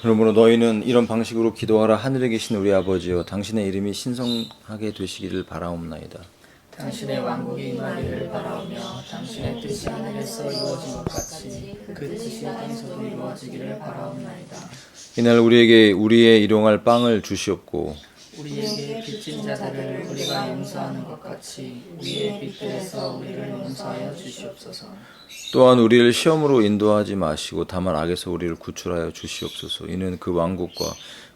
그러므로 너희는 이런 방식으로 기도하라. 하늘에 계신 우리 아버지여, 당신의 이름이 신성하게 되시기를 바라옵나이다. 당신의 왕국이 임하기를 바라오며 당신의 뜻이 하늘에서 이루어진 것 같이 그 뜻이 땅에서도 이루어지기를 바라옵나이다. 이날 우리에게 우리의 일용할 빵을 주시옵고 우리에게 빚진 자들을 우리가 용서하는 것 같이 우리의 빚들에서 우리를 용서하여 주시옵소서. 또한 우리를 시험으로 인도하지 마시고 다만 악에서 우리를 구출하여 주시옵소서. 이는 그 왕국과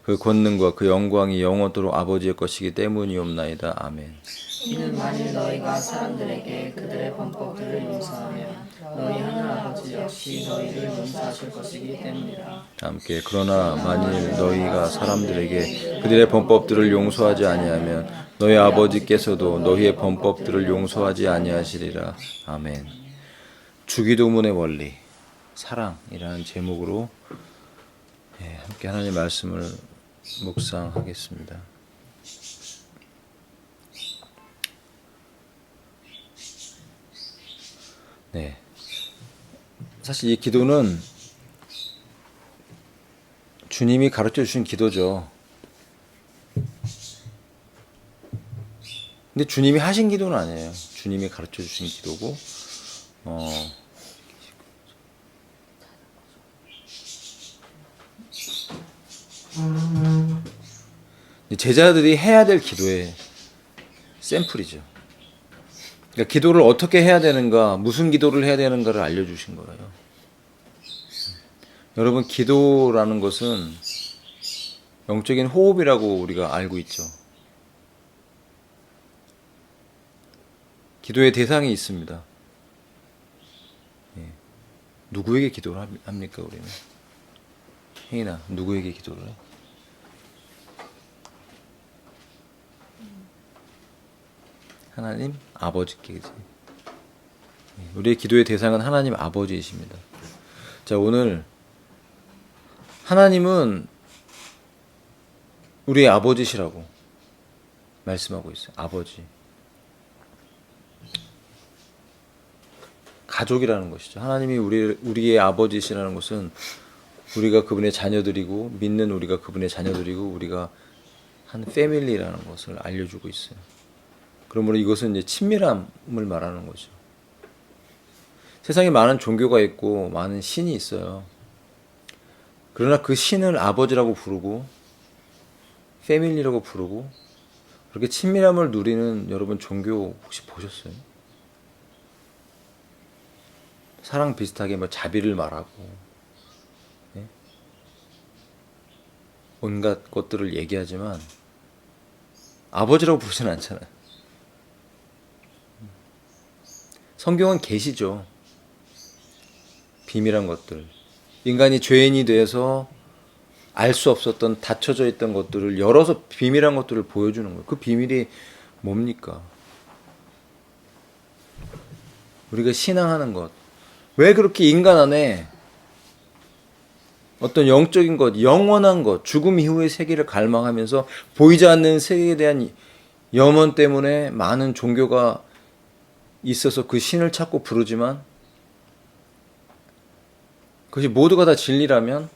그 권능과 그 영광이 영원토록 아버지의 것이기 때문이옵나이다. 아멘. 이는 만일 너희가 사람들에게 그들의 범법들을 용서하면 너희 하늘 아버지 역시 너희를 용서하실 것이기 때문이라. 함께 그러나 만일 너희가 사람들에게 그들의 범법들을 용서하지 아니하면 너희 아버지께서도 너희의 범법들을 용서하지 아니하시리라. 아멘. 주기도문의 원리, 사랑이라는 제목으로 함께 하나님의 말씀을 묵상하겠습니다. 네. 사실 이 기도는 주님이 가르쳐 주신 기도죠. 근데 주님이 하신 기도는 아니에요. 주님이 가르쳐 주신 기도고, 제자들이 해야 될 기도의 샘플이죠. 그러니까 기도를 어떻게 해야 되는가, 무슨 기도를 해야 되는가를 알려주신 거예요. 여러분, 기도라는 것은 영적인 호흡이라고 우리가 알고 있죠. 기도의 대상이 있습니다. 누구에게 기도를 합니까, 우리는? 혜인아, 누구에게 기도를 해? 하나님 아버지께, 그치? 우리의 기도의 대상은 하나님 아버지이십니다. 자, 오늘 하나님은 우리의 아버지시라고 말씀하고 있어요. 아버지. 가족이라는 것이죠. 하나님이 우리의 아버지시라는 것은 우리가 그분의 자녀들이고, 믿는 우리가 그분의 자녀들이고, 우리가 한 패밀리라는 것을 알려주고 있어요. 그러므로 이것은 이제 친밀함을 말하는 거죠. 세상에 많은 종교가 있고 많은 신이 있어요. 그러나 그 신을 아버지라고 부르고 패밀리라고 부르고 그렇게 친밀함을 누리는 여러분 종교 혹시 보셨어요? 사랑 비슷하게 뭐 자비를 말하고 온갖 것들을 얘기하지만 아버지라고 부르지는 않잖아요. 성경은 계시죠. 비밀한 것들. 인간이 죄인이 돼서 알 수 없었던 닫혀져 있던 것들을 열어서 비밀한 것들을 보여주는 거예요. 그 비밀이 뭡니까? 우리가 신앙하는 것. 왜 그렇게 인간 안에 어떤 영적인 것, 영원한 것, 죽음 이후의 세계를 갈망하면서 보이지 않는 세계에 대한 염원 때문에 많은 종교가 있어서 그 신을 찾고 부르지만 그것이 모두가 다 진리라면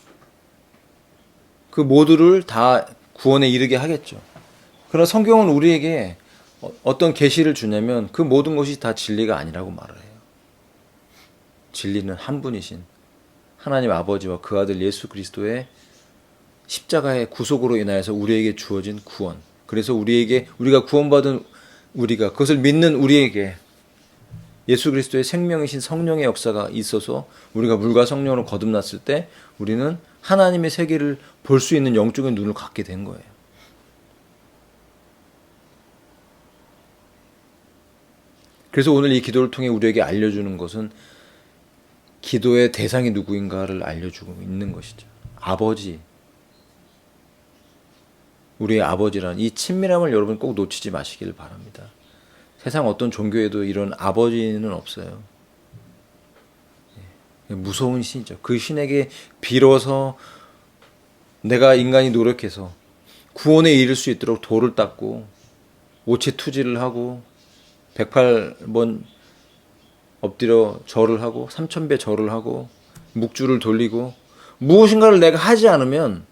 그 모두를 다 구원에 이르게 하겠죠. 그러나 성경은 우리에게 어떤 계시를 주냐면 그 모든 것이 다 진리가 아니라고 말을 해요. 진리는 한 분이신 하나님 아버지와 그 아들 예수 그리스도의 십자가의 구속으로 인하여서 우리에게 주어진 구원. 그래서 우리가 구원받은 우리가 그것을 믿는 우리에게 예수 그리스도의 생명이신 성령의 역사가 있어서 우리가 물과 성령으로 거듭났을 때 우리는 하나님의 세계를 볼 수 있는 영적인 눈을 갖게 된 거예요. 그래서 오늘 이 기도를 통해 우리에게 알려주는 것은 기도의 대상이 누구인가를 알려주고 있는 것이죠. 아버지. 우리의 아버지라는 이 친밀함을 여러분 꼭 놓치지 마시길 바랍니다. 세상 어떤 종교에도 이런 아버지는 없어요. 무서운 신이죠. 그 신에게 빌어서 내가 인간이 노력해서 구원에 이를 수 있도록 돌을 닦고 오체투지를 하고 108번 엎드려 절을 하고 3000배 절을 하고 묵주를 돌리고 무엇인가를 내가 하지 않으면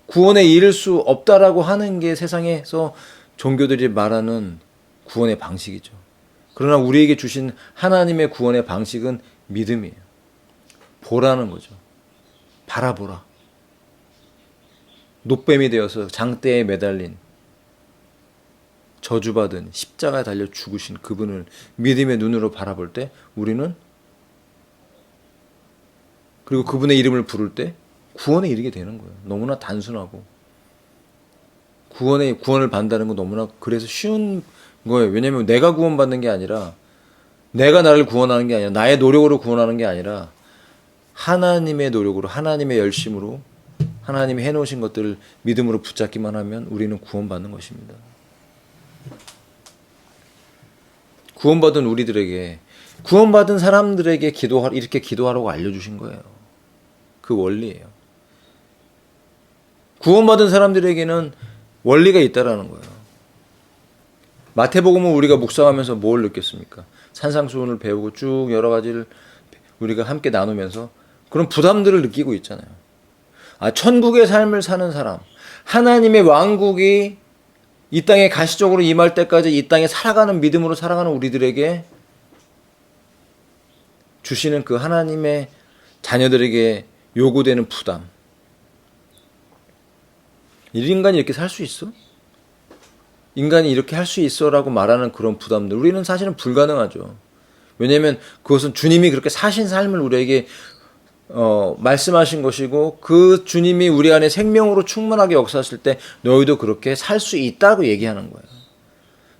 구원에 이를 수 없다라고 하는 게 세상에서 종교들이 말하는 구원의 방식이죠. 그러나 우리에게 주신 하나님의 구원의 방식은 믿음이에요. 보라는 거죠. 바라보라. 노뱀이 되어서 장대에 매달린 저주받은 십자가에 달려 죽으신 그분을 믿음의 눈으로 바라볼 때 우리는 그리고 그분의 이름을 부를 때 구원에 이르게 되는 거예요. 너무나 단순하고 구원을 받는다는 건 너무나 그래서 쉬운 거예요. 왜냐하면 내가 구원받는 게 아니라 내가 나를 구원하는 게 아니라 나의 노력으로 구원하는 게 아니라 하나님의 노력으로 하나님의 열심으로 하나님이 해놓으신 것들을 믿음으로 붙잡기만 하면 우리는 구원받는 것입니다. 구원받은 우리들에게 구원받은 사람들에게 이렇게 기도하라고 알려주신 거예요. 그 원리예요. 구원받은 사람들에게는 원리가 있다라는 거예요. 마태복음은 우리가 묵상하면서 뭘 느꼈습니까? 산상수훈을 배우고 쭉 여러 가지를 우리가 함께 나누면서 그런 부담들을 느끼고 있잖아요. 천국의 삶을 사는 사람, 하나님의 왕국이 이 땅에 가시적으로 임할 때까지 이 땅에 살아가는 믿음으로 살아가는 우리들에게 주시는 그 하나님의 자녀들에게 요구되는 부담. 이 인간이 이렇게 살 수 있어? 인간이 이렇게 할 수 있어라고 말하는 그런 부담들. 우리는 사실은 불가능하죠. 왜냐하면 그것은 주님이 그렇게 사신 삶을 우리에게 말씀하신 것이고 그 주님이 우리 안에 생명으로 충만하게 역사하실 때 너희도 그렇게 살 수 있다고 얘기하는 거예요.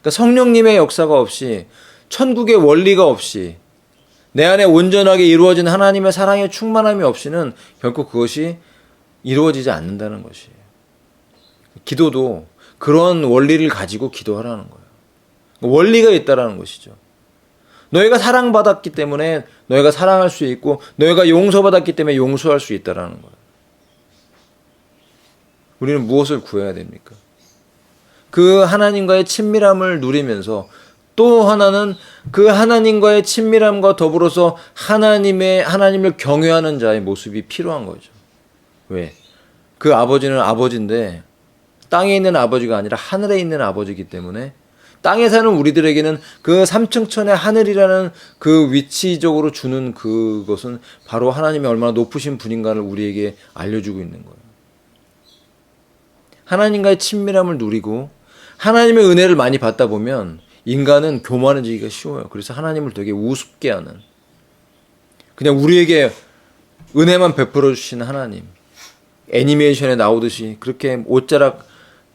그러니까 성령님의 역사가 없이 천국의 원리가 없이 내 안에 온전하게 이루어진 하나님의 사랑의 충만함이 없이는 결코 그것이 이루어지지 않는다는 것이에요. 기도도 그런 원리를 가지고 기도하라는 거예요. 원리가 있다라는 것이죠. 너희가 사랑받았기 때문에 너희가 사랑할 수 있고 너희가 용서받았기 때문에 용서할 수 있다라는 거예요. 우리는 무엇을 구해야 됩니까? 그 하나님과의 친밀함을 누리면서 또 하나는 그 하나님과의 친밀함과 더불어서 하나님을 경외하는 자의 모습이 필요한 거죠. 왜? 그 아버지는 아버지인데 땅에 있는 아버지가 아니라 하늘에 있는 아버지이기 때문에 땅에 사는 우리들에게는 그 삼층천의 하늘이라는 그 위치적으로 주는 그것은 바로 하나님이 얼마나 높으신 분인가를 우리에게 알려주고 있는 거예요. 하나님과의 친밀함을 누리고 하나님의 은혜를 많이 받다 보면 인간은 교만해지기가 쉬워요. 그래서 하나님을 되게 우습게 하는, 그냥 우리에게 은혜만 베풀어 주신 하나님, 애니메이션에 나오듯이 그렇게 옷자락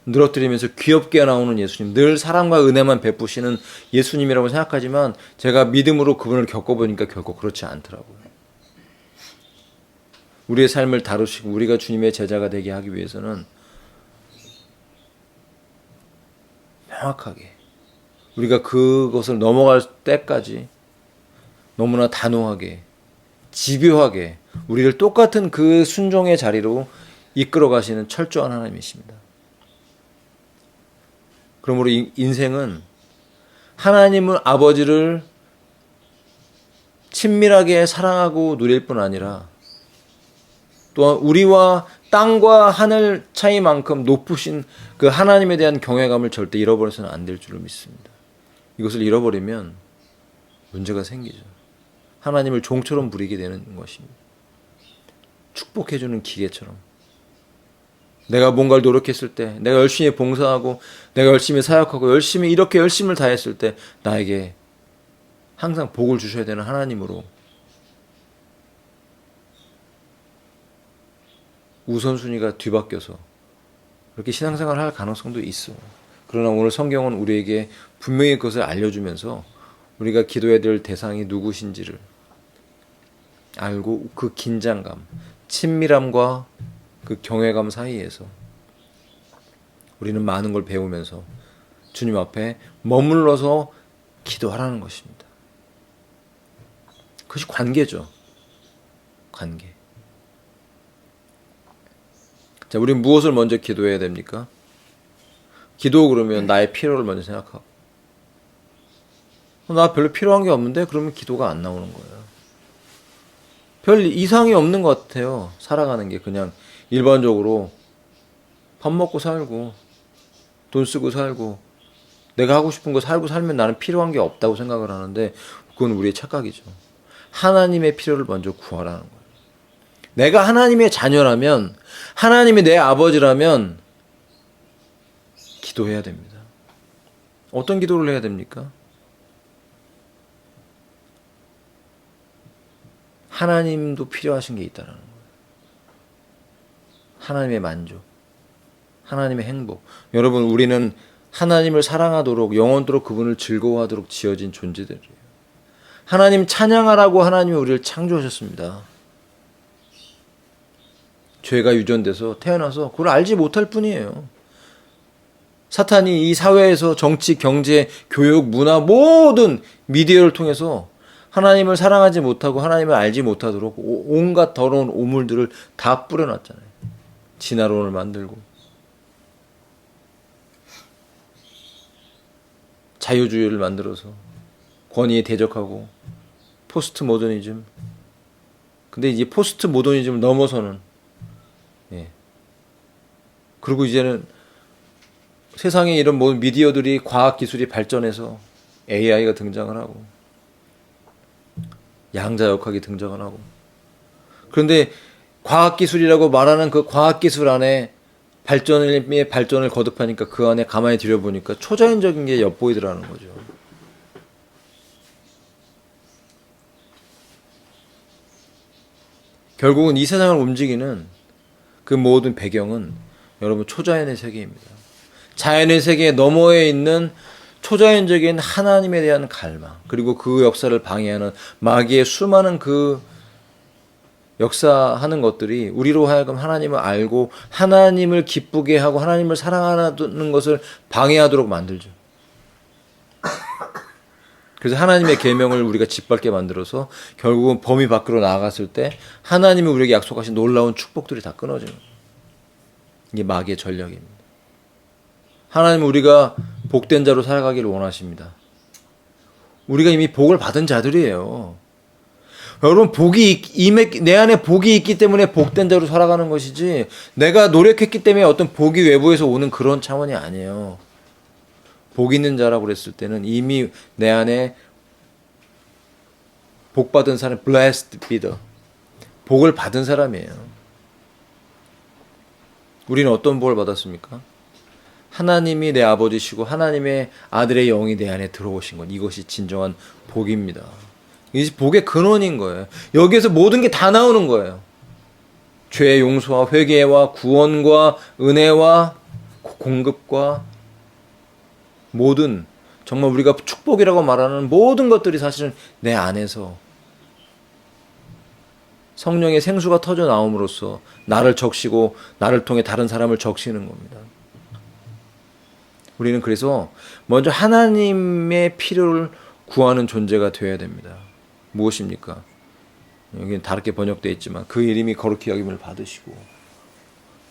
늘어뜨리면서 귀엽게 나오는 예수님, 늘 사랑과 은혜만 베푸시는 예수님이라고 생각하지만 제가 믿음으로 그분을 겪어보니까 결코 그렇지 않더라고요. 우리의 삶을 다루시고 우리가 주님의 제자가 되게 하기 위해서는 명확하게 우리가 그것을 넘어갈 때까지 너무나 단호하게 집요하게 우리를 똑같은 그 순종의 자리로 이끌어 가시는 철저한 하나님이십니다. 그러므로 인생은 하나님은 아버지를 친밀하게 사랑하고 누릴 뿐 아니라 또한 우리와 땅과 하늘 차이만큼 높으신 그 하나님에 대한 경외감을 절대 잃어버려서는 안 될 줄로 믿습니다. 이것을 잃어버리면 문제가 생기죠. 하나님을 종처럼 부리게 되는 것입니다. 축복해주는 기계처럼. 내가 뭔가를 노력했을 때, 내가 열심히 봉사하고, 내가 열심히 사역하고, 이렇게 열심을 다했을 때, 나에게 항상 복을 주셔야 되는 하나님으로 우선순위가 뒤바뀌어서 그렇게 신앙생활을 할 가능성도 있어. 그러나 오늘 성경은 우리에게 분명히 그것을 알려주면서 우리가 기도해야 될 대상이 누구신지를 알고 그 긴장감, 친밀함과 그 경외감 사이에서 우리는 많은 걸 배우면서 주님 앞에 머물러서 기도하라는 것입니다. 그것이 관계죠. 관계. 자, 우리는 무엇을 먼저 기도해야 됩니까? 기도 그러면 나의 필요를 먼저 생각하고 나 별로 필요한 게 없는데 그러면 기도가 안 나오는 거예요. 별 이상이 없는 것 같아요. 살아가는 게 그냥 일반적으로 밥 먹고 살고 돈 쓰고 살고 내가 하고 싶은 거 살고 살면 나는 필요한 게 없다고 생각을 하는데 그건 우리의 착각이죠. 하나님의 필요를 먼저 구하라는 거예요. 내가 하나님의 자녀라면 하나님이 내 아버지라면 기도해야 됩니다. 어떤 기도를 해야 됩니까? 하나님도 필요하신 게 있다는 거예요. 하나님의 만족, 하나님의 행복. 여러분, 우리는 하나님을 사랑하도록 영원토록 그분을 즐거워하도록 지어진 존재들이에요. 하나님 찬양하라고 하나님이 우리를 창조하셨습니다. 죄가 유전돼서 태어나서 그걸 알지 못할 뿐이에요. 사탄이 이 사회에서 정치, 경제, 교육, 문화 모든 미디어를 통해서 하나님을 사랑하지 못하고 하나님을 알지 못하도록 온갖 더러운 오물들을 다 뿌려놨잖아요. 진화론을 만들고 자유주의를 만들어서 권위에 대적하고 포스트 모더니즘. 근데 이제 포스트 모더니즘을 넘어서는 그리고 이제는 세상에 이런 모든 미디어들이 과학 기술이 발전해서 AI가 등장을 하고 양자역학이 등장을 하고 그런데 과학기술이라고 말하는 그 과학기술 안에 발전을 거듭하니까 그 안에 가만히 들여보니까 초자연적인 게 엿보이더라는 거죠. 결국은 이 세상을 움직이는 그 모든 배경은 여러분 초자연의 세계입니다. 자연의 세계 너머에 있는 초자연적인 하나님에 대한 갈망, 그리고 그 역사를 방해하는 마귀의 수많은 그 역사하는 것들이 우리로 하여금 하나님을 알고 하나님을 기쁘게 하고 하나님을 사랑하는 것을 방해하도록 만들죠. 그래서 하나님의 계명을 우리가 짓밟게 만들어서 결국은 범위 밖으로 나아갔을 때 하나님이 우리에게 약속하신 놀라운 축복들이 다 끊어지는 거예요. 이게 마귀의 전략입니다. 하나님은 우리가 복된 자로 살아가기를 원하십니다. 우리가 이미 복을 받은 자들이에요. 여러분, 내 안에 복이 있기 때문에 복된 자로 살아가는 것이지 내가 노력했기 때문에 어떤 복이 외부에서 오는 그런 차원이 아니에요. 복 있는 자라고 그랬을 때는 이미 내 안에 복 받은 사람, blessed be the, 복을 받은 사람이에요. 우리는 어떤 복을 받았습니까? 하나님이 내 아버지시고 하나님의 아들의 영이 내 안에 들어오신 것, 이것이 진정한 복입니다. 이 복의 근원인 거예요. 여기에서 모든 게 다 나오는 거예요. 죄의 용서와 회개와 구원과 은혜와 공급과 모든, 정말 우리가 축복이라고 말하는 모든 것들이 사실은 내 안에서 성령의 생수가 터져 나옴으로써 나를 적시고 나를 통해 다른 사람을 적시는 겁니다. 우리는 그래서 먼저 하나님의 필요를 구하는 존재가 되어야 됩니다. 무엇입니까? 여기는 다르게 번역되어 있지만 그 이름이 거룩히 여김을 받으시고,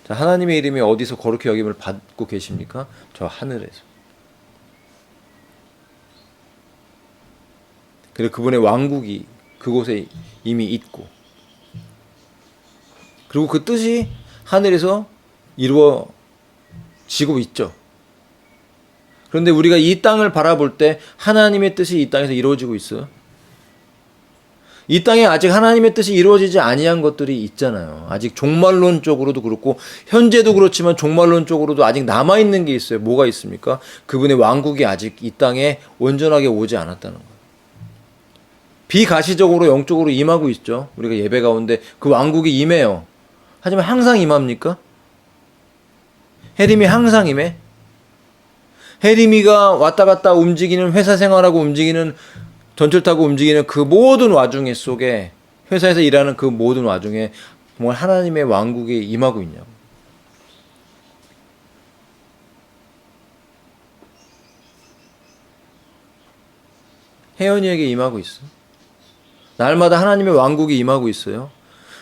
자, 하나님의 이름이 어디서 거룩히 여김을 받고 계십니까? 저 하늘에서. 그리고 그분의 왕국이 그곳에 이미 있고, 그리고 그 뜻이 하늘에서 이루어지고 있죠. 그런데 우리가 이 땅을 바라볼 때 하나님의 뜻이 이 땅에서 이루어지고 있어요. 이 땅에 아직 하나님의 뜻이 이루어지지 아니한 것들이 있잖아요. 아직 종말론적으로도 그렇고 현재도 그렇지만 종말론적으로도 아직 남아있는 게 있어요. 뭐가 있습니까? 그분의 왕국이 아직 이 땅에 온전하게 오지 않았다는 거예요. 비가시적으로 영적으로 임하고 있죠. 우리가 예배 가운데 그 왕국이 임해요. 하지만 항상 임합니까? 해림이 항상 임해? 해림이가 왔다 갔다 움직이는, 회사 생활하고 움직이는, 전철 타고 움직이는 그 모든 와중에 속에, 회사에서 일하는 그 모든 와중에 정말 하나님의 왕국이 임하고 있냐고. 혜연이에게 임하고 있어. 날마다 하나님의 왕국이 임하고 있어요.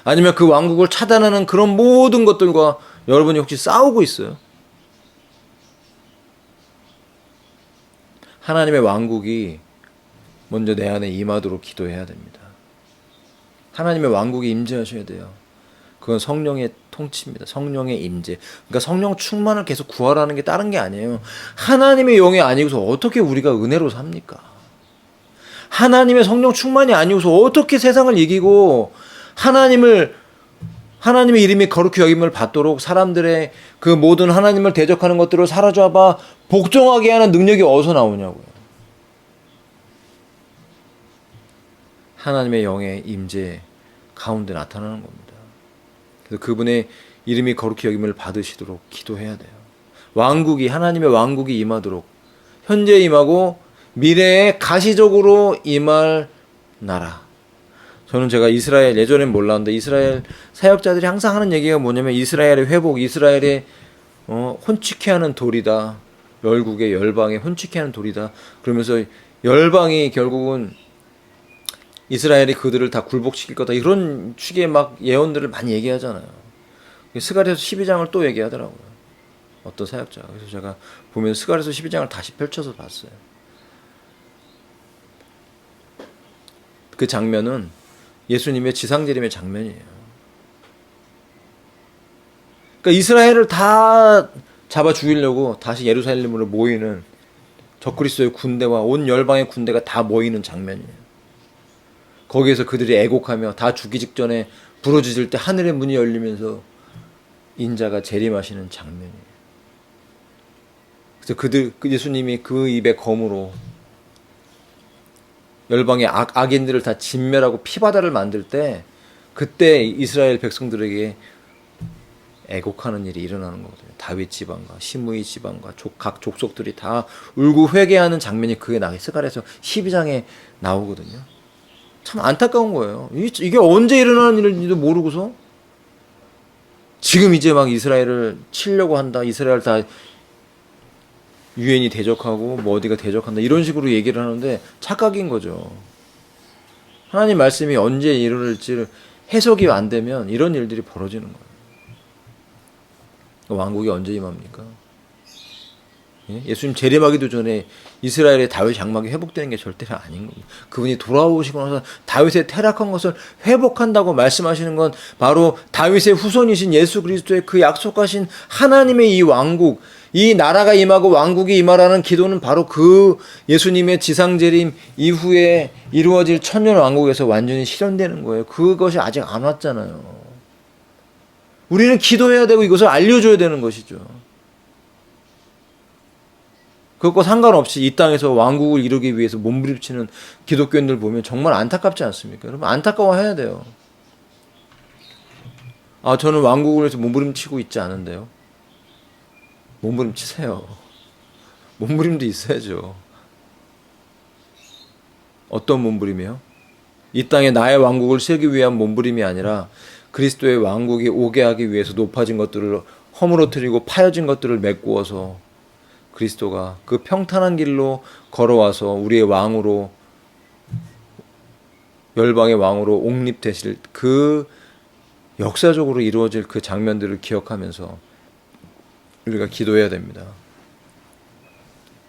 아니면 그 왕국을 차단하는 그런 모든 것들과 여러분이 혹시 싸우고 있어요? 하나님의 왕국이 먼저 내 안에 임하도록 기도해야 됩니다. 하나님의 왕국이 임재하셔야 돼요. 그건 성령의 통치입니다. 성령의 임재. 그러니까 성령 충만을 계속 구하라는 게 다른 게 아니에요. 하나님의 영이 아니고서 어떻게 우리가 은혜로 삽니까? 하나님의 성령 충만이 아니고서 어떻게 세상을 이기고 하나님의 이름이 거룩히 여김을 받도록 사람들의 그 모든 하나님을 대적하는 것들을 사로잡아 복종하게 하는 능력이 어디서 나오냐고요. 하나님의 영의 임재 가운데 나타나는 겁니다. 그래서 그분의 이름이 거룩히 여김을 받으시도록 기도해야 돼요. 하나님의 왕국이 임하도록, 현재 임하고 미래에 가시적으로 임할 나라. 저는 제가 이스라엘, 예전엔 몰랐는데 이스라엘 사역자들이 항상 하는 얘기가 뭐냐면 이스라엘의 회복, 이스라엘의 혼치케 하는 돌이다. 열국의 열방의 혼치케 하는 돌이다. 그러면서 열방이 결국은 이스라엘이 그들을 다 굴복시킬 거다. 이런 축의 막 예언들을 많이 얘기하잖아요. 스가랴서 12장을 또 얘기하더라고요. 어떤 사역자가. 그래서 제가 보면 스가랴서 12장을 다시 펼쳐서 봤어요. 그 장면은 예수님의 지상재림의 장면이에요. 그러니까 이스라엘을 다 잡아 죽이려고 다시 예루살렘으로 모이는 적그리스도의 군대와 온 열방의 군대가 다 모이는 장면이에요. 거기에서 그들이 애곡하며 다 죽기 직전에 부러지질 때 하늘의 문이 열리면서 인자가 재림하시는 장면이에요. 그래서 예수님이 그 입의 검으로 열방의 악인들을 다 진멸하고 피바다를 만들 때 그때 이스라엘 백성들에게 애곡하는 일이 일어나는 거거든요. 다윗 지방과 시므이 지방과 각 족속들이 다 울고 회개하는 장면이 그게 스가랴서 12장에 나오거든요. 참 안타까운 거예요. 이게 언제 일어나는 일인지도 모르고서 지금 이제 막 이스라엘을 치려고 한다. 이스라엘 다 유엔이 대적하고 뭐 어디가 대적한다. 이런 식으로 얘기를 하는데 착각인 거죠. 하나님 말씀이 언제 이룰지를 해석이 안 되면 이런 일들이 벌어지는 거예요. 왕국이 언제 임합니까? 예수님 재림하기도 전에 이스라엘의 다윗 장막이 회복되는 게 절대로 아닌 겁니다. 그분이 돌아오시고 나서 다윗의 타락한 것을 회복한다고 말씀하시는 건 바로 다윗의 후손이신 예수 그리스도의 그 약속하신 하나님의 이 왕국, 이 나라가 임하고 왕국이 임하라는 기도는 바로 그 예수님의 지상재림 이후에 이루어질 천년 왕국에서 완전히 실현되는 거예요. 그것이 아직 안 왔잖아요. 우리는 기도해야 되고 이것을 알려줘야 되는 것이죠. 그것과 상관없이 이 땅에서 왕국을 이루기 위해서 몸부림치는 기독교인들 보면 정말 안타깝지 않습니까? 여러분 안타까워해야 돼요. 저는 왕국을 위해서 몸부림치고 있지 않은데요. 몸부림치세요. 몸부림도 있어야죠. 어떤 몸부림이요? 이 땅에 나의 왕국을 세우기 위한 몸부림이 아니라 그리스도의 왕국이 오게 하기 위해서 높아진 것들을 허물어뜨리고 파여진 것들을 메꾸어서 그리스도가 그 평탄한 길로 걸어와서 우리의 왕으로 열방의 왕으로 옹립되실 그 역사적으로 이루어질 그 장면들을 기억하면서 우리가 기도해야 됩니다.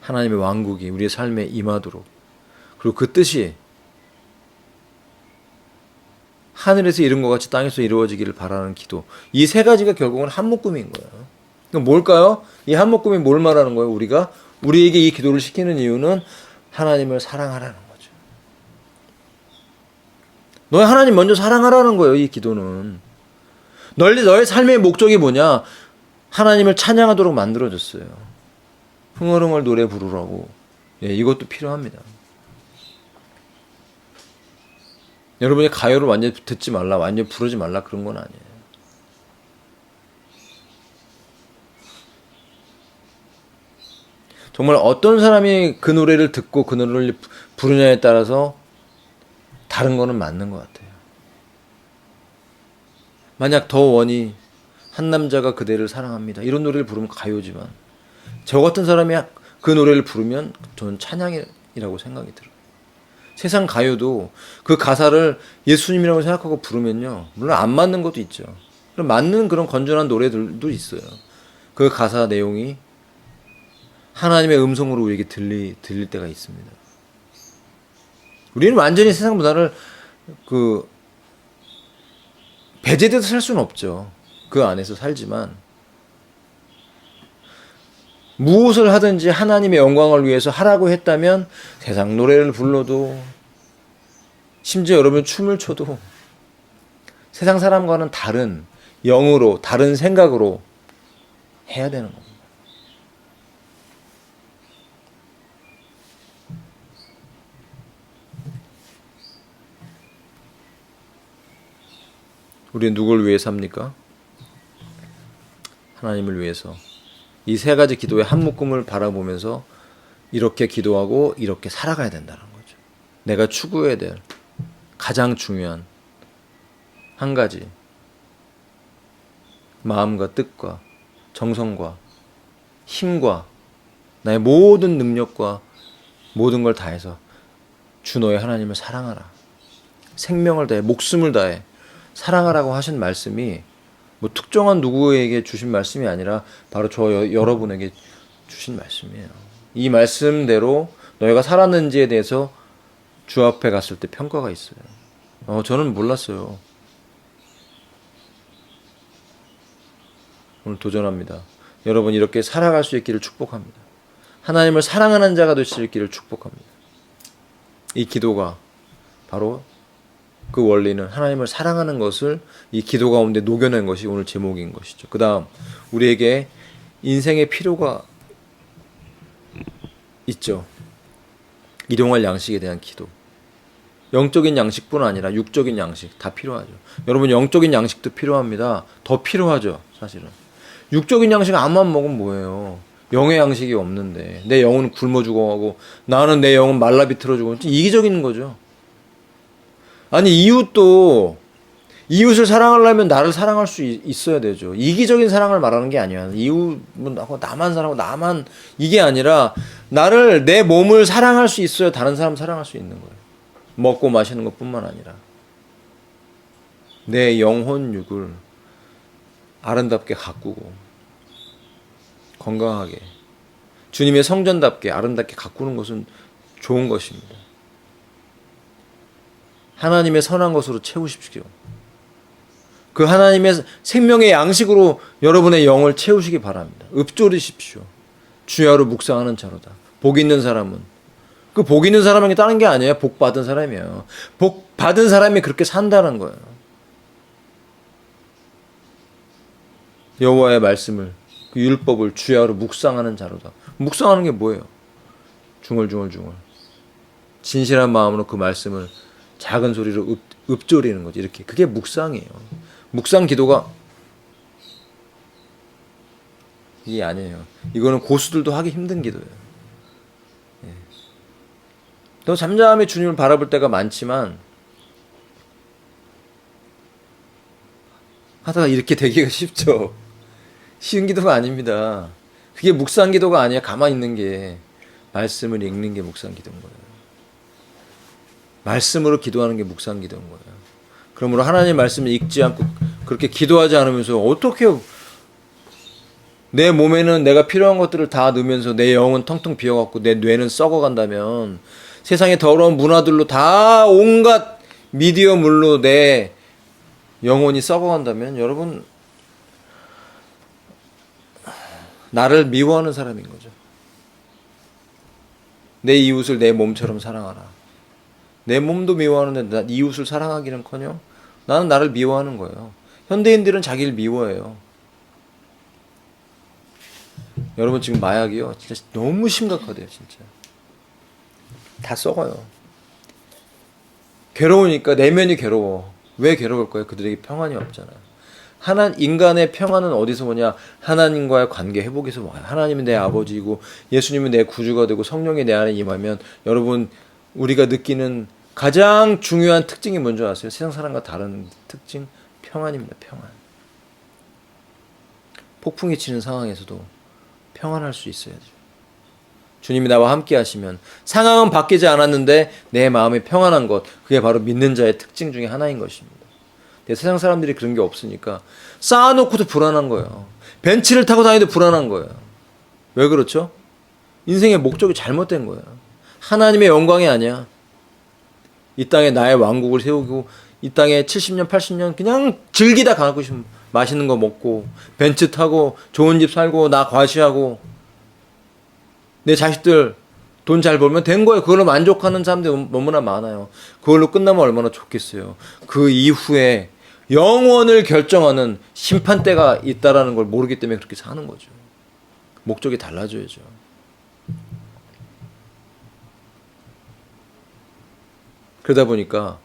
하나님의 왕국이 우리의 삶에 임하도록, 그리고 그 뜻이 하늘에서 이룬 것 같이 땅에서 이루어지기를 바라는 기도. 이 세 가지가 결국은 한 묶음인 거예요. 그럼 뭘까요? 이 한 묶음이 뭘 말하는 거예요? 우리에게 이 기도를 시키는 이유는 하나님을 사랑하라는 거죠. 너희 하나님 먼저 사랑하라는 거예요. 이 기도는. 너의 삶의 목적이 뭐냐? 하나님을 찬양하도록 만들어졌어요. 흥얼흥얼 노래 부르라고. 이것도 필요합니다. 여러분이 가요를 완전히 듣지 말라, 완전히 부르지 말라 그런 건 아니에요. 정말 어떤 사람이 그 노래를 듣고 그 노래를 부르냐에 따라서 다른 거는 맞는 것 같아요. 만약 더 원이 한 남자가 그대를 사랑합니다. 이런 노래를 부르면 가요지만 저 같은 사람이 그 노래를 부르면 저는 찬양이라고 생각이 들어요. 세상 가요도 그 가사를 예수님이라고 생각하고 부르면요, 물론 안 맞는 것도 있죠. 그럼 맞는 그런 건전한 노래들도 있어요. 그 가사 내용이 하나님의 음성으로 우리에게 들릴 때가 있습니다. 우리는 완전히 세상 문화를 배제돼서 살 수는 없죠. 그 안에서 살지만 무엇을 하든지 하나님의 영광을 위해서 하라고 했다면 세상 노래를 불러도 심지어 여러분 춤을 춰도 세상 사람과는 다른 영으로 다른 생각으로 해야 되는 겁니다. 우리는 누굴 위해 삽니까? 하나님을 위해서. 이 세 가지 기도의 한 묶음을 바라보면서 이렇게 기도하고 이렇게 살아가야 된다는 거죠. 내가 추구해야 될 가장 중요한 한 가지. 마음과 뜻과 정성과 힘과 나의 모든 능력과 모든 걸 다해서 주 너의 하나님을 사랑하라. 생명을 다해 목숨을 다해 사랑하라고 하신 말씀이 뭐 특정한 누구에게 주신 말씀이 아니라 바로 여러분에게 주신 말씀이에요. 이 말씀대로 너희가 살았는지에 대해서 주 앞에 갔을 때 평가가 있어요. 저는 몰랐어요. 오늘 도전합니다. 여러분 이렇게 살아갈 수 있기를 축복합니다. 하나님을 사랑하는 자가 될 수 있기를 축복합니다. 이 기도가 바로 그 원리는 하나님을 사랑하는 것을 이 기도 가운데 녹여낸 것이 오늘 제목인 것이죠. 그 다음 우리에게 인생의 필요가 있죠. 일용할 양식에 대한 기도. 영적인 양식뿐 아니라 육적인 양식 다 필요하죠. 여러분 영적인 양식도 필요합니다. 더 필요하죠. 사실은. 육적인 양식 암만 먹으면 뭐예요. 영의 양식이 없는데 내 영은 굶어 죽어가고 나는 내 영은 말라 비틀어 죽어. 이기적인 거죠. 아니 이웃을 사랑하려면 나를 사랑할 수 있어야 되죠. 이기적인 사랑을 말하는 게 아니야. 이웃은 나만 사랑하고 나만 이게 아니라 나를 내 몸을 사랑할 수 있어야 다른 사람 사랑할 수 있는 거예요. 먹고 마시는 것뿐만 아니라 내 영혼 육을 아름답게 가꾸고 건강하게 주님의 성전답게 아름답게 가꾸는 것은 좋은 것입니다. 하나님의 선한 것으로 채우십시오. 그 하나님의 생명의 양식으로 여러분의 영을 채우시기 바랍니다. 읊조리십시오. 주야로 묵상하는 자로다. 복 있는 사람은 그 복 있는 사람에게 따는 게 아니에요. 복 받은 사람이에요. 복 받은 사람이 그렇게 산다는 거예요. 여호와의 말씀을 그 율법을 주야로 묵상하는 자로다. 묵상하는 게 뭐예요? 중얼중얼 진실한 마음으로 그 말씀을 작은 소리로 읊조리는 거지. 이렇게 그게 묵상이에요. 묵상 기도가 이게 아니에요. 이거는 고수들도 하기 힘든 기도예요. 또 잠잠히 주님을 바라볼 때가 많지만 하다가 이렇게 되기가 쉽죠. 쉬운 기도가 아닙니다. 그게 묵상 기도가 아니야. 가만히 있는 게 말씀을 읽는 게 묵상 기도인 거예요. 말씀으로 기도하는 게 묵상 기도인 거예요. 그러므로 하나님 말씀을 읽지 않고 그렇게 기도하지 않으면서 어떻게 내 몸에는 내가 필요한 것들을 다 넣으면서 내 영은 텅텅 비어갖고 내 뇌는 썩어간다면 세상의 더러운 문화들로 다 온갖 미디어물로 내 영혼이 썩어간다면 여러분 나를 미워하는 사람인 거죠. 내 이웃을 내 몸처럼 사랑하라. 내 몸도 미워하는데 이웃을 사랑하기는커녕 나는 나를 미워하는 거예요. 현대인들은 자기를 미워해요. 여러분 지금 마약이요. 진짜 너무 심각하대요. 진짜. 다 썩어요. 괴로우니까 내면이 괴로워. 왜 괴로울 거예요? 그들에게 평안이 없잖아요. 인간의 평안은 어디서 오냐? 하나님과의 관계 회복에서 와요. 하나님은 내 아버지이고 예수님은 내 구주가 되고 성령이 내 안에 임하면 여러분 우리가 느끼는 가장 중요한 특징이 뭔지 아세요? 세상 사람과 다른 특징? 평안입니다. 평안. 폭풍이 치는 상황에서도 평안할 수 있어야죠. 주님이 나와 함께 하시면 상황은 바뀌지 않았는데 내 마음이 평안한 것, 그게 바로 믿는 자의 특징 중에 하나인 것입니다. 근데 세상 사람들이 그런 게 없으니까 쌓아놓고도 불안한 거예요. 벤츠를 타고 다니도 불안한 거예요. 왜 그렇죠? 인생의 목적이 잘못된 거예요. 하나님의 영광이 아니야. 이 땅에 나의 왕국을 세우고 이 땅에 70년, 80년 그냥 즐기다 가고 싶으면 맛있는 거 먹고 벤츠 타고 좋은 집 살고 나 과시하고 내 자식들 돈 잘 벌면 된 거예요. 그걸로 만족하는 사람들이 너무나 많아요. 그걸로 끝나면 얼마나 좋겠어요. 그 이후에 영원을 결정하는 심판대가 있다라는 걸 모르기 때문에 그렇게 사는 거죠. 목적이 달라져야죠. 그러다 보니까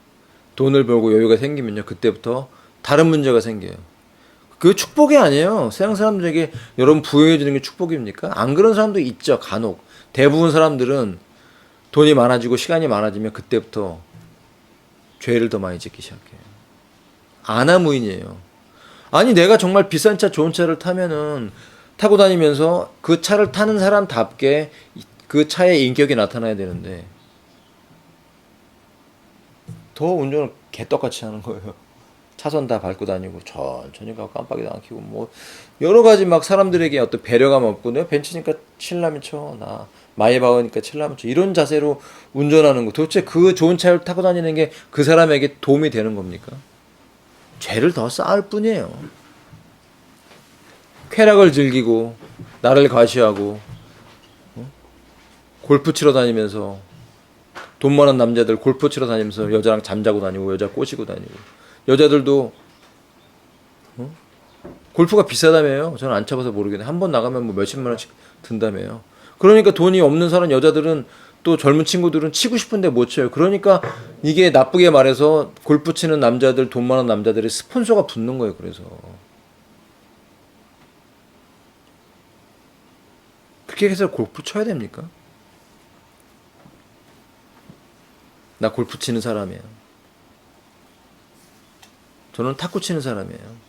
돈을 벌고 여유가 생기면요, 그때부터 다른 문제가 생겨요. 그 축복이 아니에요. 세상 사람들에게 여러분 부유해지는 게 축복입니까? 안 그런 사람도 있죠, 간혹. 대부분 사람들은 돈이 많아지고 시간이 많아지면 그때부터 죄를 더 많이 짓기 시작해요. 아나무인이에요. 아니 내가 정말 비싼 차 좋은 차를 타고 다니면서 그 차를 타는 사람답게 그 차의 인격이 나타나야 되는데 더 운전을 개떡같이 하는 거예요. 차선 다 밟고 다니고 천천히 가고 깜빡이도 안 켜고 뭐 여러 가지 막 사람들에게 어떤 배려감 없고 내가 벤츠니까 칠라면 쳐, 나 마이바흐니까 칠라면 쳐, 이런 자세로 운전하는 거 도대체 그 좋은 차를 타고 다니는 게 그 사람에게 도움이 되는 겁니까? 죄를 더 쌓을 뿐이에요. 쾌락을 즐기고 나를 과시하고 골프 치러 다니면서 돈 많은 남자들 골프 치러 다니면서 여자랑 잠자고 다니고 여자 꼬시고 다니고 여자들도 골프가 비싸다며요. 저는 안 쳐봐서 모르겠는데 한 번 나가면 뭐 몇십만 원씩 든다며요. 그러니까 돈이 없는 사람 여자들은 또 젊은 친구들은 치고 싶은데 못 쳐요. 그러니까 이게 나쁘게 말해서 골프 치는 남자들, 돈 많은 남자들이 스폰서가 붙는 거예요. 그래서 그렇게 해서 골프 쳐야 됩니까? 나 골프 치는 사람이에요. 저는 탁구 치는 사람이에요.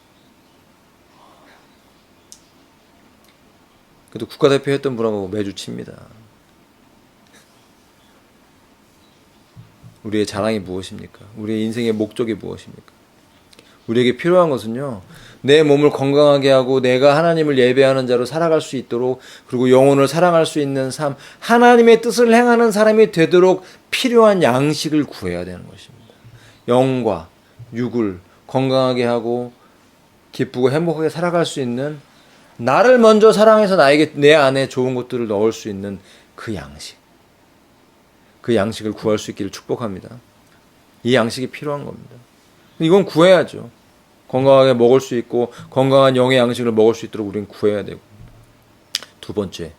그래도 국가대표 했던 분하고 매주 칩니다. 우리의 자랑이 무엇입니까? 우리의 인생의 목적이 무엇입니까? 우리에게 필요한 것은요, 내 몸을 건강하게 하고 내가 하나님을 예배하는 자로 살아갈 수 있도록, 그리고 영혼을 사랑할 수 있는 삶, 하나님의 뜻을 행하는 사람이 되도록 필요한 양식을 구해야 되는 것입니다. 영과 육을 건강하게 하고 기쁘고 행복하게 살아갈 수 있는, 나를 먼저 사랑해서 나에게 내 안에 좋은 것들을 넣을 수 있는 그 양식, 그 양식을 구할 수 있기를 축복합니다. 이 양식이 필요한 겁니다. 이건 구해야죠. 건강하게 먹을 수 있고 건강한 영의 양식을 먹을 수 있도록 우리는 구해야 되고, 두 번째,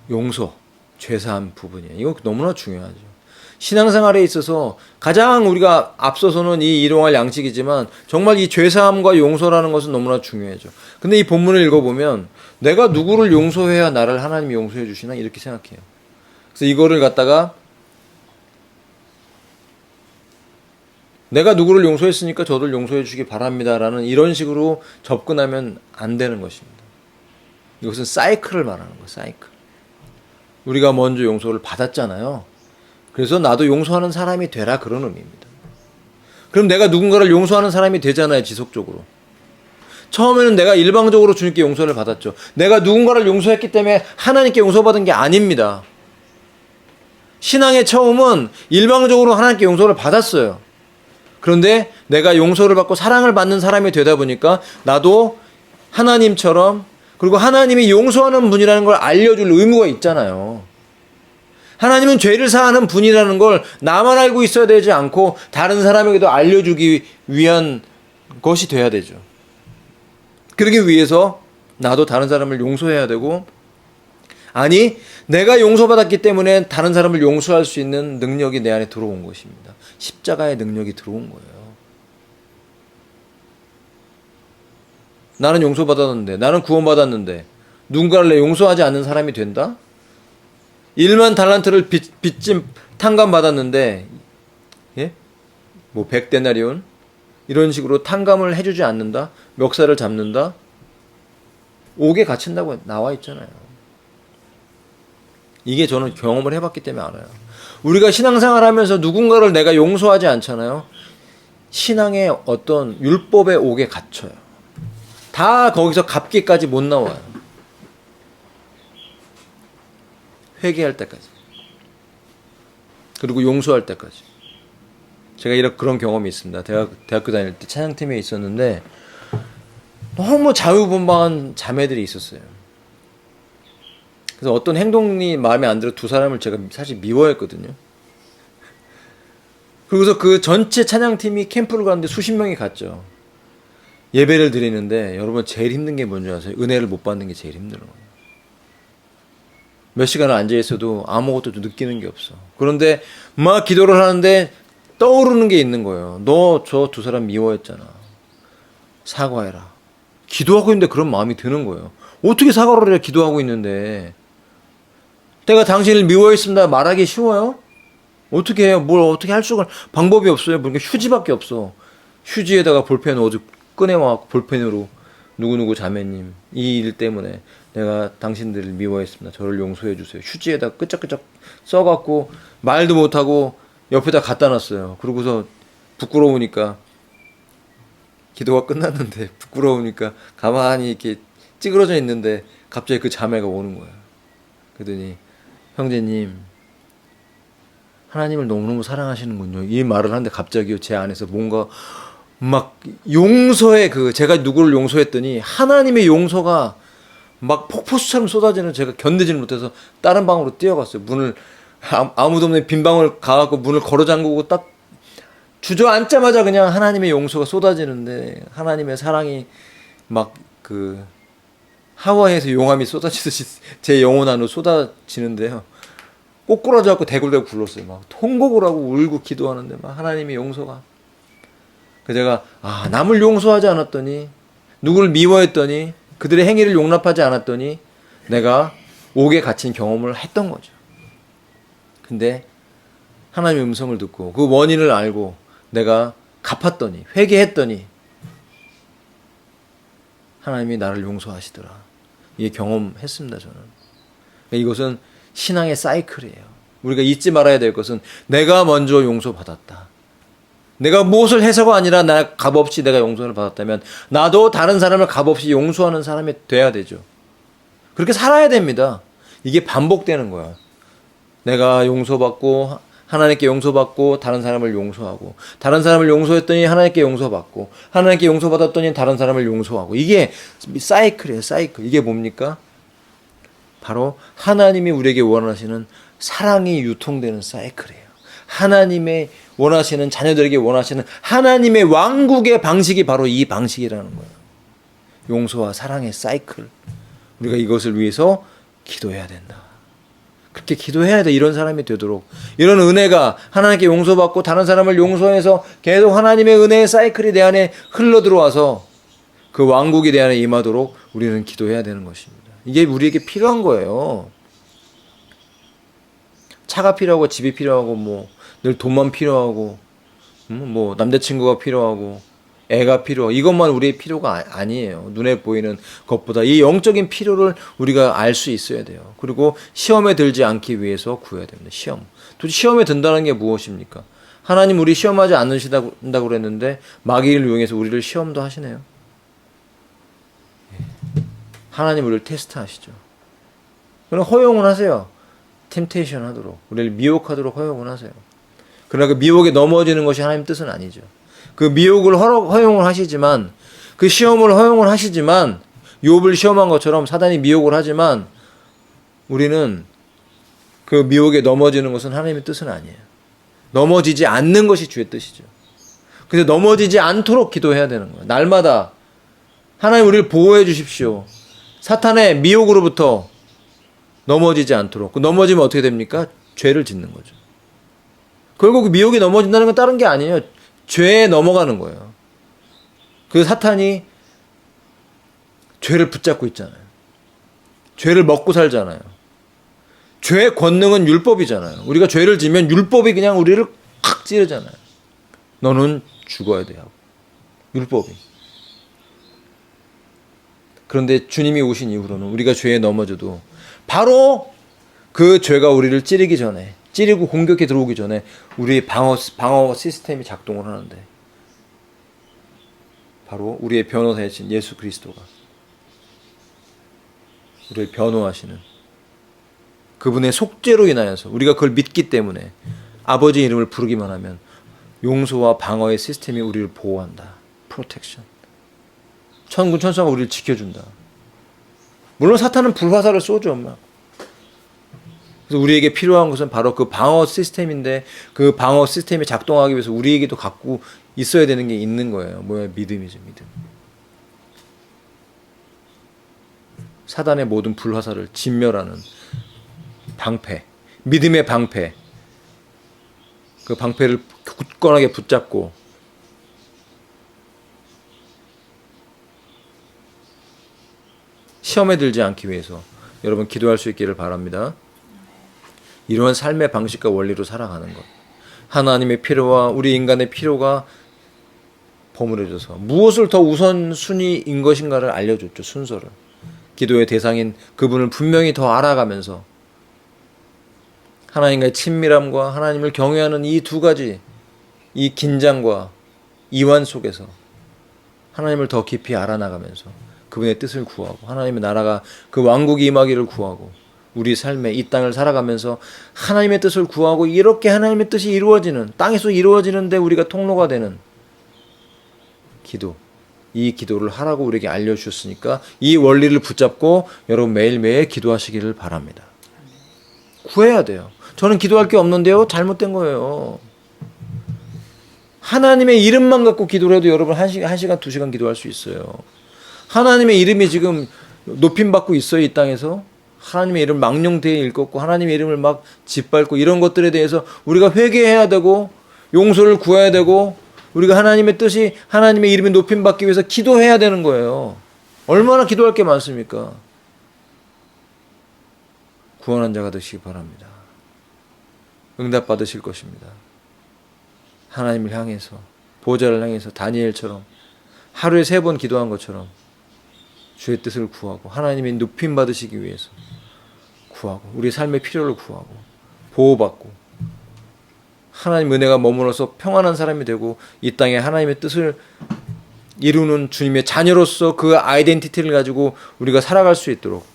용서, 죄사함 부분이에요. 이거 너무나 중요하죠. 신앙생활에 있어서 가장 우리가 앞서서는 이 일용할 양식이지만 정말 이 죄사함과 용서라는 것은 너무나 중요하죠. 근데 이 본문을 읽어보면 내가 누구를 용서해야 나를 하나님이 용서해 주시나 이렇게 생각해요. 그래서 이거를 갖다가 내가 누구를 용서했으니까 저를 용서해 주시기 바랍니다라는 이런 식으로 접근하면 안 되는 것입니다. 이것은 사이클을 말하는 거예요. 사이클. 우리가 먼저 용서를 받았잖아요. 그래서 나도 용서하는 사람이 되라, 그런 의미입니다. 그럼 내가 누군가를 용서하는 사람이 되잖아요. 지속적으로. 처음에는 내가 일방적으로 주님께 용서를 받았죠. 내가 누군가를 용서했기 때문에 하나님께 용서받은 게 아닙니다. 신앙의 처음은 일방적으로 하나님께 용서를 받았어요. 그런데 내가 용서를 받고 사랑을 받는 사람이 되다 보니까 나도 하나님처럼, 그리고 하나님이 용서하는 분이라는 걸 알려줄 의무가 있잖아요. 하나님은 죄를 사하는 분이라는 걸 나만 알고 있어야 되지 않고 다른 사람에게도 알려주기 위한 것이 돼야 되죠. 그러기 위해서 나도 다른 사람을 용서해야 되고, 아니 내가 용서받았기 때문에 다른 사람을 용서할 수 있는 능력이 내 안에 들어온 것입니다. 십자가의 능력이 들어온 거예요. 나는 용서받았는데, 나는 구원받았는데 누군가를 내 용서하지 않는 사람이 된다? 1만 달란트를 빚진 탕감 받았는데, 예? 뭐 100데나리온 이런 식으로 탕감을 해주지 않는다? 멱살을 잡는다? 옥에 갇힌다고 나와 있잖아요. 이게 저는 경험을 해봤기 때문에 알아요. 우리가 신앙생활 하면서 누군가를 내가 용서하지 않잖아요. 신앙의 어떤 율법의 옥에 갇혀요. 다 거기서 갚기까지 못 나와요. 회개할 때까지. 그리고 용서할 때까지. 제가 그런 경험이 있습니다. 대학교 다닐 때 찬양팀에 있었는데 너무 자유분방한 자매들이 있었어요. 그래서 어떤 행동이 마음에 안 들어 두 사람을 제가 사실 미워했거든요. 그리고서 그 전체 찬양팀이 캠프를 갔는데 수십 명이 갔죠. 예배를 드리는데 여러분 제일 힘든 게 뭔지 아세요? 은혜를 못 받는 게 제일 힘들어요. 몇 시간을 앉아 있어도 아무것도 느끼는 게 없어. 그런데 막 기도를 하는데 떠오르는 게 있는 거예요. 너 저 두 사람 미워했잖아. 사과해라. 기도하고 있는데 그런 마음이 드는 거예요. 어떻게 사과를 해? 기도하고 있는데. 내가 당신을 미워했습니다. 말하기 쉬워요? 어떻게 해요? 뭘 어떻게 할 수가 방법이 없어요. 그러니까 휴지밖에 없어. 휴지에다가 볼펜 어디 꺼내와 볼펜으로 누구누구 자매님 이 일 때문에 내가 당신들을 미워했습니다. 저를 용서해 주세요. 휴지에다 끄적끄적 써갖고 말도 못하고 옆에다 갖다 놨어요. 그러고서 부끄러우니까 기도가 끝났는데 부끄러우니까 가만히 이렇게 찌그러져 있는데 갑자기 그 자매가 오는 거야. 그러더니 형제님 하나님을 너무너무 사랑하시는군요. 이 말을 하는데 갑자기요 제 안에서 뭔가 막 용서의 제가 누구를 용서했더니 하나님의 용서가 막 폭포수처럼 쏟아지는 제가 견디지를 못해서 다른 방으로 뛰어갔어요. 문을 아무도 없는 빈 방을 가갖고 문을 걸어 잠그고 딱 주저앉자마자 그냥 하나님의 용서가 쏟아지는데 하나님의 사랑이 막 하와이에서 용암이 쏟아지듯이 제 영혼 안으로 쏟아지는데요. 꼬꾸라져갖고 대굴대굴 굴렀어요. 막 통곡을 하고 울고 기도하는데 막 하나님의 용서가. 그래서 제가 남을 용서하지 않았더니 누구를 미워했더니 그들의 행위를 용납하지 않았더니 내가 옥에 갇힌 경험을 했던 거죠. 근데 하나님의 음성을 듣고 그 원인을 알고 내가 갚았더니 회개했더니 하나님이 나를 용서하시더라. 이게 경험했습니다. 저는. 이것은 신앙의 사이클이에요. 우리가 잊지 말아야 될 것은 내가 먼저 용서받았다. 내가 무엇을 해서가 아니라 나 값없이 내가 용서를 받았다면 나도 다른 사람을 값없이 용서하는 사람이 돼야 되죠. 그렇게 살아야 됩니다. 이게 반복되는 거야. 내가 용서받고 하나님께 용서받고 다른 사람을 용서하고 다른 사람을 용서했더니 하나님께 용서받고 하나님께 용서받았더니 다른 사람을 용서하고 이게 사이클이에요. 사이클. 이게 뭡니까? 바로 하나님이 우리에게 원하시는 사랑이 유통되는 사이클이에요. 하나님의 원하시는 자녀들에게 원하시는 하나님의 왕국의 방식이 바로 이 방식이라는 거예요. 용서와 사랑의 사이클. 우리가 이것을 위해서 기도해야 된다. 그렇게 기도해야 돼. 이런 사람이 되도록. 이런 은혜가 하나님께 용서받고 다른 사람을 용서해서 계속 하나님의 은혜의 사이클이 내 안에 흘러들어와서 그 왕국이 내 안에 임하도록 우리는 기도해야 되는 것입니다. 이게 우리에게 필요한 거예요. 차가 필요하고 집이 필요하고 늘 돈만 필요하고 남자친구가 필요하고 애가 필요하고 이것만 우리의 필요가 아니에요. 눈에 보이는 것보다 이 영적인 필요를 우리가 알 수 있어야 돼요. 그리고 시험에 들지 않기 위해서 구해야 됩니다. 도대체 시험에 든다는 게 무엇입니까? 하나님 우리 시험하지 않으신다고 그랬는데 마귀를 이용해서 우리를 시험도 하시네요. 하나님 우리를 테스트하시죠. 그럼 허용은 하세요. 템테이션 하도록 우리를 미혹하도록 허용을 하세요. 그러나 그 미혹에 넘어지는 것이 하나님 뜻은 아니죠. 그 미혹을 허용을 하시지만 그 시험을 허용을 하시지만 욥을 시험한 것처럼 사단이 미혹을 하지만 우리는 그 미혹에 넘어지는 것은 하나님의 뜻은 아니에요. 넘어지지 않는 것이 주의 뜻이죠. 그래서 넘어지지 않도록 기도해야 되는 거예요. 날마다 하나님 우리를 보호해 주십시오. 사탄의 미혹으로부터 넘어지지 않도록. 넘어지면 어떻게 됩니까? 죄를 짓는 거죠. 결국 그 미혹이 넘어진다는 건 다른 게 아니에요. 죄에 넘어가는 거예요. 그 사탄이 죄를 붙잡고 있잖아요. 죄를 먹고 살잖아요. 죄의 권능은 율법이잖아요. 우리가 죄를 지면 율법이 그냥 우리를 콱 찌르잖아요. 너는 죽어야 돼 하고. 율법이. 그런데 주님이 오신 이후로는 우리가 죄에 넘어져도 바로 그 죄가 우리를 찌르기 전에 찌르고 공격해 들어오기 전에 우리의 방어 시스템이 작동을 하는데 바로 우리의 변호사이신 예수 그리스도가 우리를 변호하시는 그분의 속죄로 인하여서 우리가 그걸 믿기 때문에 아버지의 이름을 부르기만 하면 용서와 방어의 시스템이 우리를 보호한다. 프로텍션. 천군 천사가 우리를 지켜준다. 물론 사탄은 불화살을 쏘죠. 막. 그래서 우리에게 필요한 것은 바로 그 방어 시스템인데 그 방어 시스템이 작동하기 위해서 우리에게도 갖고 있어야 되는 게 있는 거예요. 뭐야? 믿음이죠. 믿음. 사단의 모든 불화살을 진멸하는 방패. 믿음의 방패. 그 방패를 굳건하게 붙잡고 시험에 들지 않기 위해서 여러분 기도할 수 있기를 바랍니다. 이러한 삶의 방식과 원리로 살아가는 것. 하나님의 필요와 우리 인간의 필요가 버무려져서 무엇을 더 우선순위인 것인가를 알려줬죠. 순서를. 기도의 대상인 그분을 분명히 더 알아가면서 하나님과의 친밀함과 하나님을 경외하는 이 두 가지, 이 긴장과 이완 속에서 하나님을 더 깊이 알아나가면서 그분의 뜻을 구하고 하나님의 나라가 그 왕국이 임하기를 구하고 우리 삶에 이 땅을 살아가면서 하나님의 뜻을 구하고 이렇게 하나님의 뜻이 이루어지는, 땅에서 이루어지는데 우리가 통로가 되는 기도, 이 기도를 하라고 우리에게 알려주셨으니까 이 원리를 붙잡고 여러분 매일매일 기도하시기를 바랍니다. 구해야 돼요. 저는 기도할 게 없는데요. 잘못된 거예요. 하나님의 이름만 갖고 기도를 해도 여러분 1시간, 2시간 기도할 수 있어요. 하나님의 이름이 지금 높임받고 있어요. 이 땅에서. 하나님의 이름 망령되이 일컫고 하나님의 이름을 막 짓밟고 이런 것들에 대해서 우리가 회개해야 되고 용서를 구해야 되고 우리가 하나님의 뜻이 하나님의 이름이 높임받기 위해서 기도해야 되는 거예요. 얼마나 기도할 게 많습니까? 구원한 자가 되시기 바랍니다. 응답 받으실 것입니다. 하나님을 향해서 보좌를 향해서 다니엘처럼 하루에 3번 기도한 것처럼 주의 뜻을 구하고 하나님의 높임 받으시기 위해서 구하고 우리 삶의 필요를 구하고 보호받고 하나님 은혜가 머물러서 평안한 사람이 되고 이 땅에 하나님의 뜻을 이루는 주님의 자녀로서 그 아이덴티티를 가지고 우리가 살아갈 수 있도록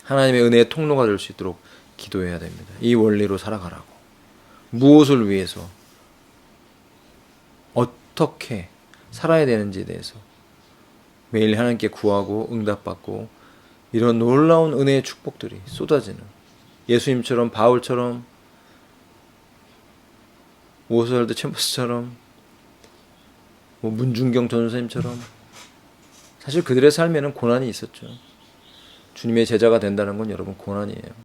하나님의 은혜의 통로가 될 수 있도록 기도해야 됩니다. 이 원리로 살아가라고. 무엇을 위해서 어떻게 살아야 되는지에 대해서 매일 하나님께 구하고 응답받고 이런 놀라운 은혜의 축복들이 쏟아지는 예수님처럼 바울처럼 오스왈드 챔버스처럼 문중경 전도사님처럼 사실 그들의 삶에는 고난이 있었죠. 주님의 제자가 된다는 건 여러분 고난이에요.